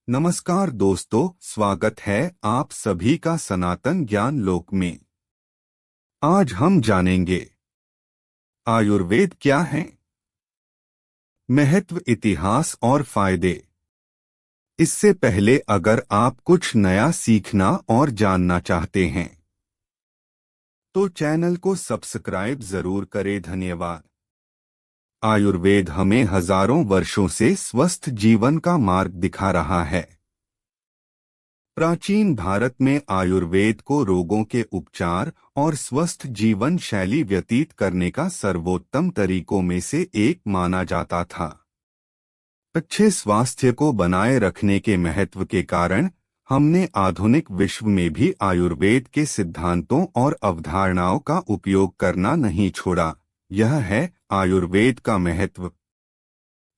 नमस्कार दोस्तों, स्वागत है आप सभी का सनातन ज्ञान लोक में। आज हम जानेंगे आयुर्वेद क्या है, महत्व, इतिहास और फायदे। इससे पहले अगर आप कुछ नया सीखना और जानना चाहते हैं तो चैनल को सब्सक्राइब जरूर करें। धन्यवाद। आयुर्वेद हमें हजारों वर्षों से स्वस्थ जीवन का मार्ग दिखा रहा है। प्राचीन भारत में आयुर्वेद को रोगों के उपचार और स्वस्थ जीवन शैली व्यतीत करने का सर्वोत्तम तरीकों में से एक माना जाता था। अच्छे स्वास्थ्य को बनाए रखने के महत्व के कारण हमने आधुनिक विश्व में भी आयुर्वेद के सिद्धांतों और अवधारणाओं का उपयोग करना नहीं छोड़ा। यह है आयुर्वेद का महत्व।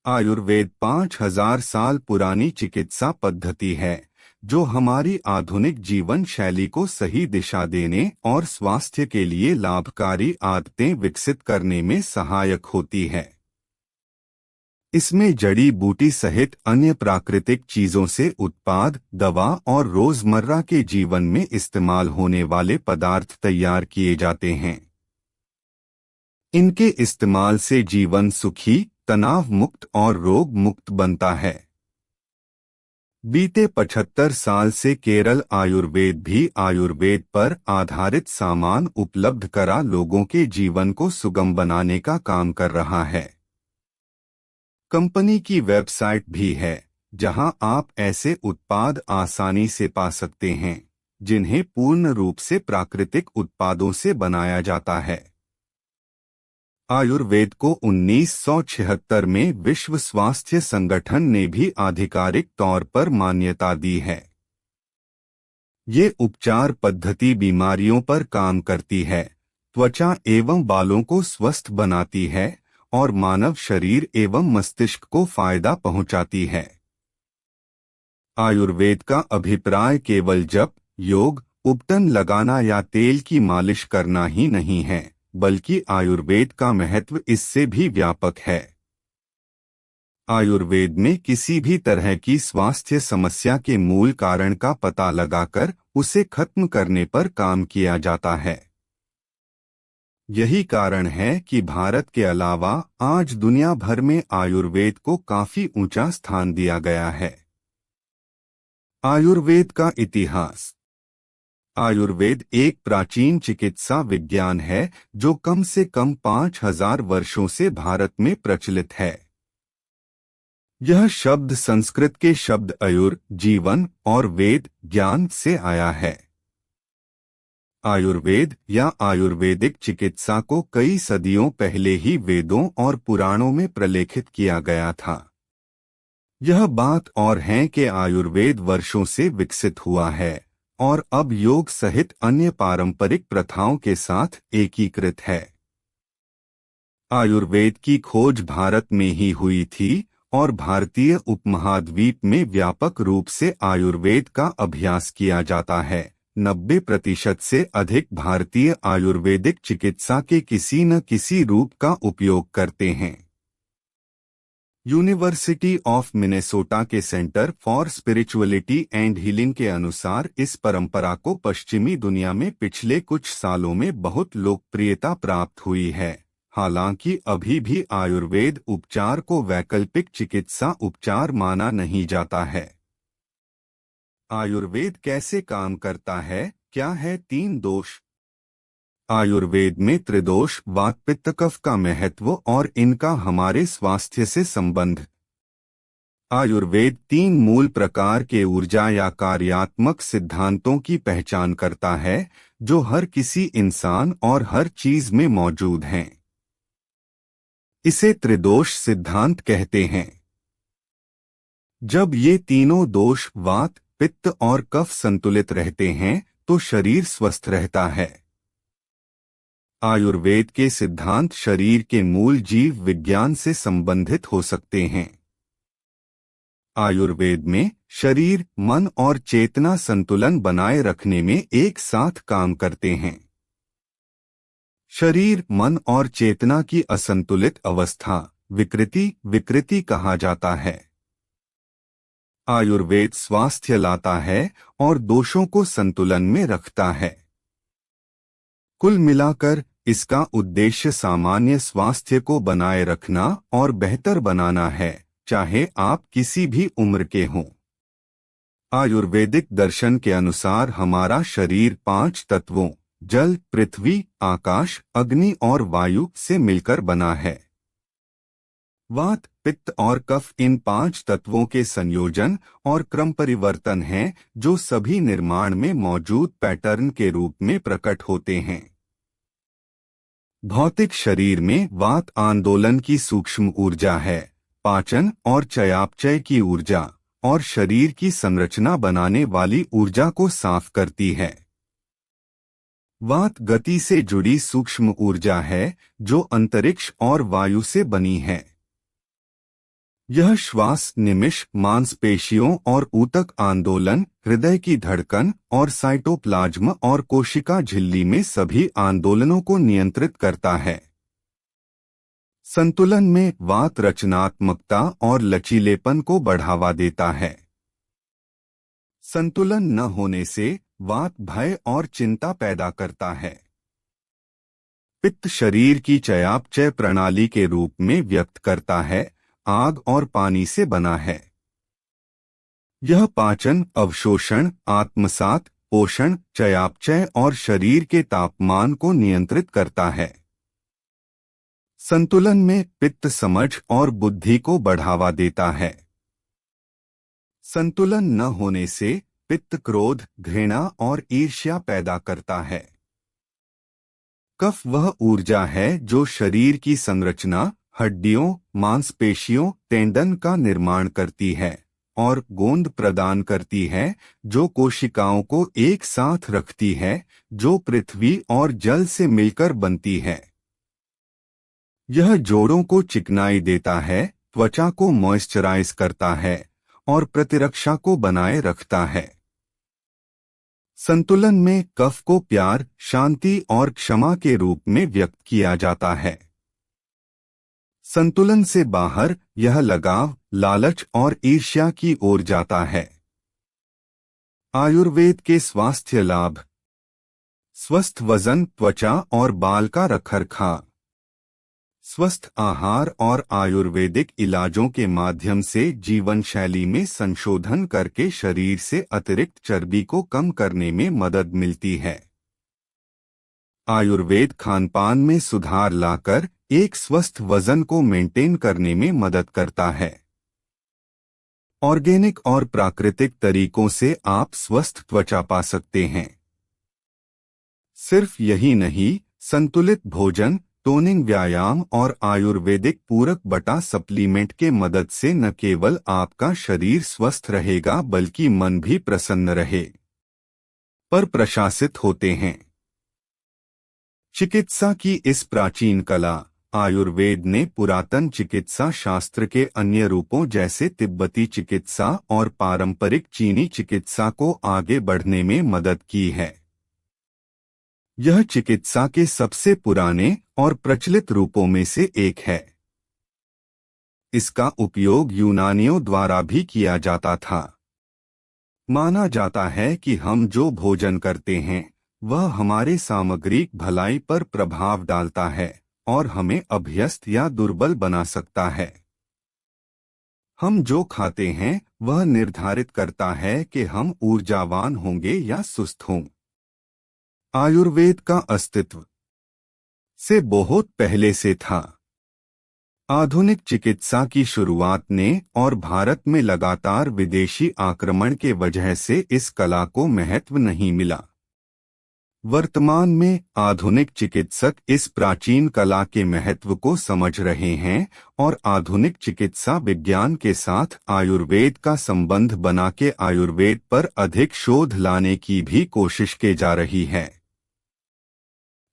आयुर्वेद 5000 साल पुरानी चिकित्सा पद्धति है जो हमारी आधुनिक जीवन शैली को सही दिशा देने और स्वास्थ्य के लिए लाभकारी आदतें विकसित करने में सहायक होती है। इसमें जड़ी बूटी सहित अन्य प्राकृतिक चीजों से उत्पाद, दवा और रोजमर्रा के जीवन में इस्तेमाल होने वाले पदार्थ तैयार किए जाते हैं। इनके इस्तेमाल से जीवन सुखी, तनाव मुक्त और रोग मुक्त बनता है। बीते 75 साल से केरल आयुर्वेद भी आयुर्वेद पर आधारित सामान उपलब्ध करा लोगों के जीवन को सुगम बनाने का काम कर रहा है। कंपनी की वेबसाइट भी है जहां आप ऐसे उत्पाद आसानी से पा सकते हैं जिन्हें पूर्ण रूप से प्राकृतिक उत्पादों से बनाया जाता है। आयुर्वेद को 1976 में विश्व स्वास्थ्य संगठन ने भी आधिकारिक तौर पर मान्यता दी है। ये उपचार पद्धति बीमारियों पर काम करती है, त्वचा एवं बालों को स्वस्थ बनाती है और मानव शरीर एवं मस्तिष्क को फायदा पहुंचाती है। आयुर्वेद का अभिप्राय केवल जप, योग, उपटन लगाना या तेल की मालिश करना ही नहीं है, बल्कि आयुर्वेद का महत्व इससे भी व्यापक है। आयुर्वेद में किसी भी तरह की स्वास्थ्य समस्या के मूल कारण का पता लगाकर उसे खत्म करने पर काम किया जाता है। यही कारण है कि भारत के अलावा आज दुनिया भर में आयुर्वेद को काफी ऊंचा स्थान दिया गया है। आयुर्वेद का इतिहास। आयुर्वेद एक प्राचीन चिकित्सा विज्ञान है जो कम से कम 5000 वर्षों से भारत में प्रचलित है। यह शब्द संस्कृत के शब्द आयुर, जीवन, और वेद, ज्ञान से आया है। आयुर्वेद या आयुर्वेदिक चिकित्सा को कई सदियों पहले ही वेदों और पुराणों में प्रलेखित किया गया था। यह बात और है कि आयुर्वेद वर्षों से विकसित हुआ है और अब योग सहित अन्य पारंपरिक प्रथाओं के साथ एकीकृत है। आयुर्वेद की खोज भारत में ही हुई थी और भारतीय उपमहाद्वीप में व्यापक रूप से आयुर्वेद का अभ्यास किया जाता है। 90% से अधिक भारतीय आयुर्वेदिक चिकित्सा के किसी न किसी रूप का उपयोग करते हैं। यूनिवर्सिटी ऑफ मिनेसोटा के centre for spirituality and healing के अनुसार इस परंपरा को पश्चिमी दुनिया में पिछले कुछ सालों में बहुत लोकप्रियता प्राप्त हुई है। हालांकि अभी भी आयुर्वेद उपचार को वैकल्पिक चिकित्सा उपचार माना नहीं जाता है। आयुर्वेद कैसे काम करता है? क्या है 3 दोष? आयुर्वेद में त्रिदोष वात पित्त कफ का महत्व और इनका हमारे स्वास्थ्य से संबंध। आयुर्वेद 3 मूल प्रकार के ऊर्जा या कार्यात्मक सिद्धांतों की पहचान करता है जो हर किसी इंसान और हर चीज में मौजूद हैं। इसे त्रिदोष सिद्धांत कहते हैं। जब ये तीनों दोष वात, पित्त और कफ संतुलित रहते हैं तो शरीर स्वस्थ रहता है। आयुर्वेद के सिद्धांत शरीर के मूल जीव विज्ञान से संबंधित हो सकते हैं। आयुर्वेद में शरीर, मन और चेतना संतुलन बनाए रखने में एक साथ काम करते हैं। शरीर, मन और चेतना की असंतुलित अवस्था विकृति कहा जाता है। आयुर्वेद स्वास्थ्य लाता है और दोषों को संतुलन में रखता है। कुल मिलाकर इसका उद्देश्य सामान्य स्वास्थ्य को बनाए रखना और बेहतर बनाना है, चाहे आप किसी भी उम्र के हों। आयुर्वेदिक दर्शन के अनुसार हमारा शरीर 5 तत्वों जल, पृथ्वी, आकाश, अग्नि और वायु से मिलकर बना है। वात, पित्त और कफ इन 5 तत्वों के संयोजन और क्रम परिवर्तन हैं जो सभी निर्माण में मौजूद पैटर्न के रूप में प्रकट होते हैं। भौतिक शरीर में वात आंदोलन की सूक्ष्म ऊर्जा है, पाचन और चयापचय की ऊर्जा और शरीर की संरचना बनाने वाली ऊर्जा को साफ करती है। वात गति से जुड़ी सूक्ष्म ऊर्जा है जो अंतरिक्ष और वायु से बनी है। यह श्वास, निमिष, मांसपेशियों और ऊतक आंदोलन, हृदय की धड़कन और साइटोप्लाज्म और कोशिका झिल्ली में सभी आंदोलनों को नियंत्रित करता है। संतुलन में वात रचनात्मकता और लचीलेपन को बढ़ावा देता है। संतुलन न होने से वात भय और चिंता पैदा करता है। पित्त शरीर की चयापचय प्रणाली के रूप में व्यक्त करता है, आग और पानी से बना है। यह पाचन, अवशोषण, आत्मसात, पोषण, चयापचय और शरीर के तापमान को नियंत्रित करता है। संतुलन में पित्त समझ और बुद्धि को बढ़ावा देता है। संतुलन न होने से पित्त क्रोध, घृणा और ईर्ष्या पैदा करता है। कफ वह ऊर्जा है जो शरीर की संरचना, हड्डियों, मांसपेशियों, टेंडन का निर्माण करती है और गोंद प्रदान करती है जो कोशिकाओं को एक साथ रखती है, जो पृथ्वी और जल से मिलकर बनती है। यह जोड़ों को चिकनाई देता है, त्वचा को मॉइस्चराइज करता है और प्रतिरक्षा को बनाए रखता है। संतुलन में कफ को प्यार, शांति और क्षमा के रूप में व्यक्त किया जाता है। संतुलन से बाहर यह लगाव, लालच और ईर्ष्या की ओर जाता है। आयुर्वेद के स्वास्थ्य लाभ: स्वस्थ वजन, त्वचा और बाल का रखरखाव। स्वस्थ आहार और आयुर्वेदिक इलाजों के माध्यम से जीवन शैली में संशोधन करके शरीर से अतिरिक्त चर्बी को कम करने में मदद मिलती है। आयुर्वेद खानपान में सुधार लाकर एक स्वस्थ वजन को मेंटेन करने में मदद करता है। ऑर्गेनिक और प्राकृतिक तरीकों से आप स्वस्थ त्वचा पा सकते हैं। सिर्फ यही नहीं, संतुलित भोजन, टोनिंग व्यायाम और आयुर्वेदिक पूरक बटा सप्लीमेंट के मदद से न केवल आपका शरीर स्वस्थ रहेगा बल्कि मन भी प्रसन्न रहे पर प्रशासित होते हैं। चिकित्सा की इस प्राचीन कला आयुर्वेद ने पुरातन चिकित्सा शास्त्र के अन्य रूपों जैसे तिब्बती चिकित्सा और पारंपरिक चीनी चिकित्सा को आगे बढ़ने में मदद की है। यह चिकित्सा के सबसे पुराने और प्रचलित रूपों में से एक है। इसका उपयोग यूनानियों द्वारा भी किया जाता था। माना जाता है कि हम जो भोजन करते हैं वह हमारे सामग्रिक भलाई पर प्रभाव डालता है और हमें अभ्यस्त या दुर्बल बना सकता है। हम जो खाते हैं वह निर्धारित करता है कि हम ऊर्जावान होंगे या सुस्त हों। आयुर्वेद का अस्तित्व से बहुत पहले से था। आधुनिक चिकित्सा की शुरुआत ने और भारत में लगातार विदेशी आक्रमण के वजह से इस कला को महत्व नहीं मिला। वर्तमान में आधुनिक चिकित्सक इस प्राचीन कला के महत्व को समझ रहे हैं और आधुनिक चिकित्सा विज्ञान के साथ आयुर्वेद का संबंध बना के आयुर्वेद पर अधिक शोध लाने की भी कोशिश की जा रही है।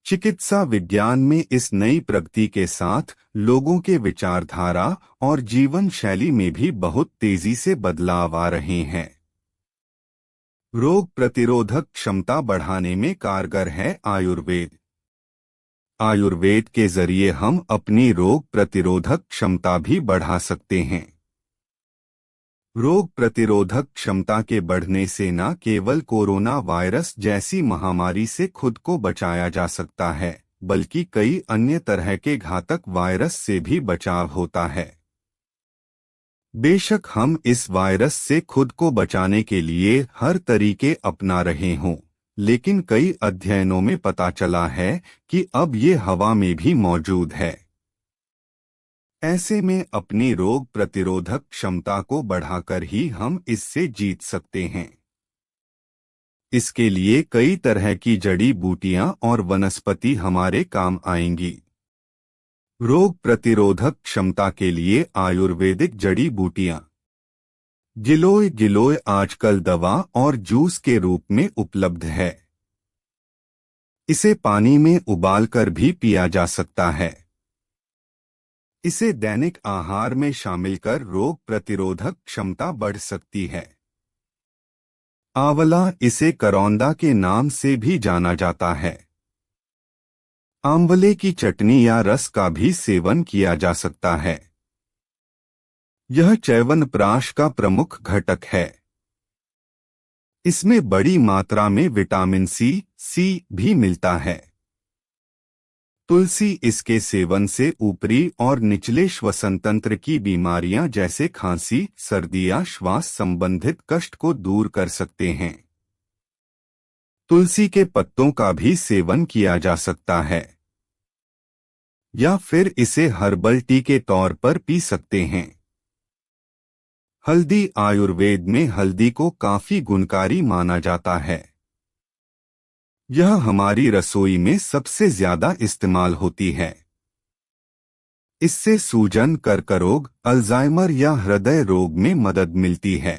चिकित्सा विज्ञान में इस नई प्रगति के साथ लोगों के विचारधारा और जीवन शैली में भी बहुत तेजी से बदलाव आ रहे हैं। रोग प्रतिरोधक क्षमता बढ़ाने में कारगर है आयुर्वेद। आयुर्वेद के जरिए हम अपनी रोग प्रतिरोधक क्षमता भी बढ़ा सकते हैं। रोग प्रतिरोधक क्षमता के बढ़ने से न केवल कोरोना वायरस जैसी महामारी से खुद को बचाया जा सकता है, बल्कि कई अन्य तरह के घातक वायरस से भी बचाव होता है। बेशक हम इस वायरस से खुद को बचाने के लिए हर तरीके अपना रहे हों, लेकिन कई अध्ययनों में पता चला है कि अब ये हवा में भी मौजूद है। ऐसे में अपनी रोग प्रतिरोधक क्षमता को बढ़ाकर ही हम इससे जीत सकते हैं। इसके लिए कई तरह की जड़ी बूटियां और वनस्पति हमारे काम आएंगी। रोग प्रतिरोधक क्षमता के लिए आयुर्वेदिक जड़ी बूटियां। गिलोय गिलोय आजकल दवा और जूस के रूप में उपलब्ध है। इसे पानी में उबालकर भी पिया जा सकता है। इसे दैनिक आहार में शामिल कर रोग प्रतिरोधक क्षमता बढ़ सकती है। आंवला, इसे करौंदा के नाम से भी जाना जाता है। आंवले की चटनी या रस का भी सेवन किया जा सकता है। यह च्यवनप्राश का प्रमुख घटक है। इसमें बड़ी मात्रा में विटामिन सी भी मिलता है। तुलसी, इसके सेवन से ऊपरी और निचले श्वसन तंत्र की बीमारियां जैसे खांसी, सर्दी या श्वास संबंधित कष्ट को दूर कर सकते हैं। तुलसी के पत्तों का भी सेवन किया जा सकता है या फिर इसे हर्बल टी के तौर पर पी सकते हैं। हल्दी, आयुर्वेद में हल्दी को काफी गुणकारी माना जाता है। यह हमारी रसोई में सबसे ज्यादा इस्तेमाल होती है। इससे सूजन, कर्करोग, अल्जाइमर या हृदय रोग में मदद मिलती है।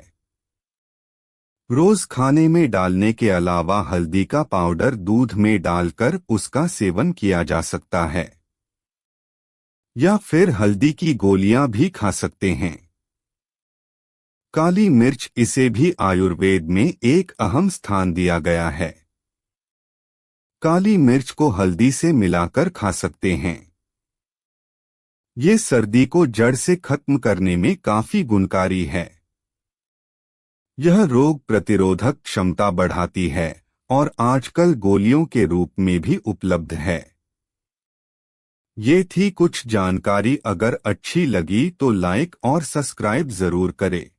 रोज खाने में डालने के अलावा हल्दी का पाउडर दूध में डालकर उसका सेवन किया जा सकता है या फिर हल्दी की गोलियां भी खा सकते हैं। काली मिर्च, इसे भी आयुर्वेद में एक अहम स्थान दिया गया है। काली मिर्च को हल्दी से मिलाकर खा सकते हैं। ये सर्दी को जड़ से खत्म करने में काफी गुणकारी है। यह रोग प्रतिरोधक क्षमता बढ़ाती है और आजकल गोलियों के रूप में भी उपलब्ध है। ये थी कुछ जानकारी। अगर अच्छी लगी तो लाइक और सब्सक्राइब जरूर करें।